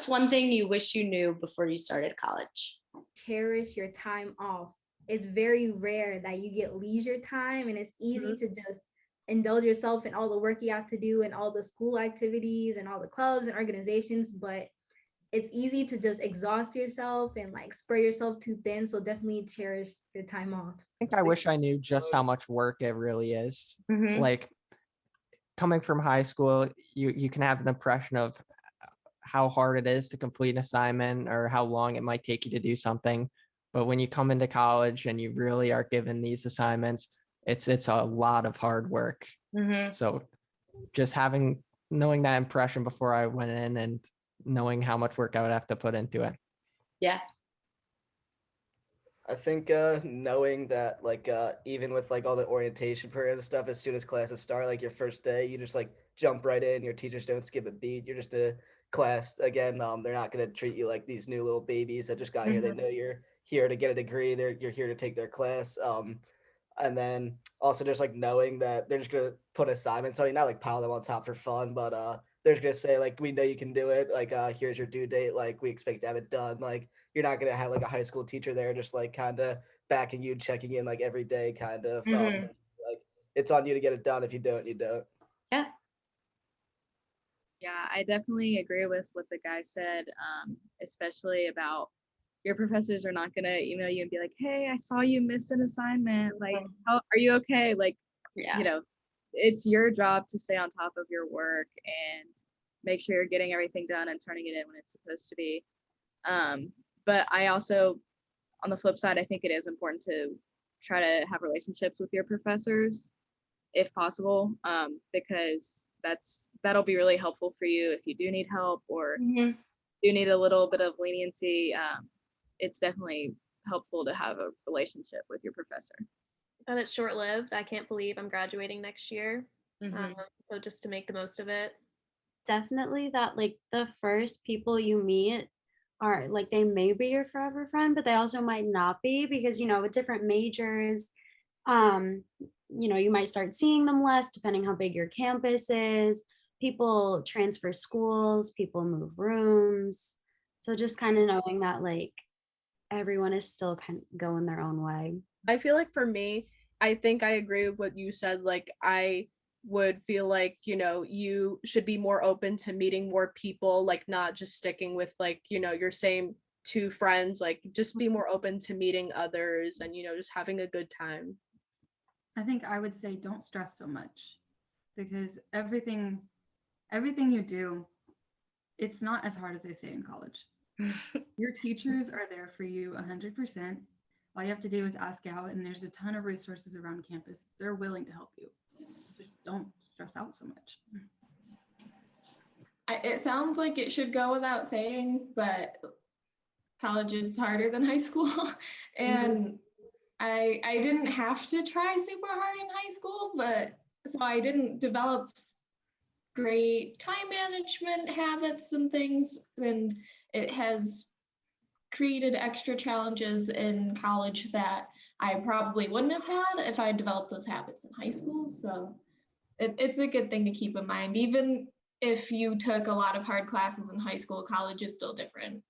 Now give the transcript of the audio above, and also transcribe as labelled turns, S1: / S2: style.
S1: What's one thing you wish you knew before you started college?
S2: Cherish your time off. It's very rare that you get leisure time, and it's easy to just indulge yourself in all the work you have to do and all the school activities and all the clubs and organizations, but it's easy to just exhaust yourself and like spread yourself too thin. So definitely cherish your time off.
S3: Think I wish I knew just how much work it really is. Like coming from high school, you can have an impression of how hard it is to complete an assignment or how long it might take you to do something. But when you come into college and you really are given these assignments, it's a lot of hard work. So just knowing that impression before I went in and knowing how much work I would have to put into it.
S1: Yeah.
S4: I think knowing that like even with like all the orientation period and stuff, as soon as classes start, like your first day, you just like jump right in. Your teachers don't skip a beat. You're just a class again. They're not gonna treat you like these new little babies that just got here. They know you're here to get a degree. You're here to take their class. And then also just like knowing that they're just gonna put assignments on you, not like pile them on top for fun, but they're just gonna say like, we know you can do it. Like here's your due date. Like we expect to have it done. Like you're not gonna have like a high school teacher there just like kind of backing you, checking in like every day, kind of. Like it's on you to get it done. If you don't, you don't.
S1: Yeah.
S5: Yeah, I definitely agree with what the guy said, especially about your professors are not going to email you and be like, hey, I saw you missed an assignment. Like, how are you okay? Like, you know, it's your job to stay on top of your work and make sure you're getting everything done and turning it in when it's supposed to be. But I also, on the flip side, I think it is important to try to have relationships with your professors if possible, because that'll be really helpful for you if you do need help or do need a little bit of leniency. It's definitely helpful to have a relationship with your professor.
S6: And it's short-lived. I can't believe I'm graduating next year. So just to make the most of it.
S7: Definitely that like the first people you meet are like, they may be your forever friend, but they also might not be, because, you know, with different majors, you know, you might start seeing them less depending how big your campus is. People transfer schools, people move rooms. So just kind of knowing that like everyone is still kind of going their own way.
S8: I feel like for me, I think I agree with what you said. Like I would feel like, you know, you should be more open to meeting more people, like not just sticking with like, you know, your same two friends, like just be more open to meeting others and, you know, just having a good time.
S9: I think I would say don't stress so much, because everything you do, it's not as hard as they say in college. Your teachers are there for you 100%. All you have to do is ask out, and there's a ton of resources around campus. They're willing to help you. Just don't stress out so much.
S10: It sounds like it should go without saying, but college is harder than high school. And I didn't have to try super hard in high school, but so I didn't develop great time management habits and things, and it has created extra challenges in college that I probably wouldn't have had if I developed those habits in high school. So it's a good thing to keep in mind. Even if you took a lot of hard classes in high school, college is still different.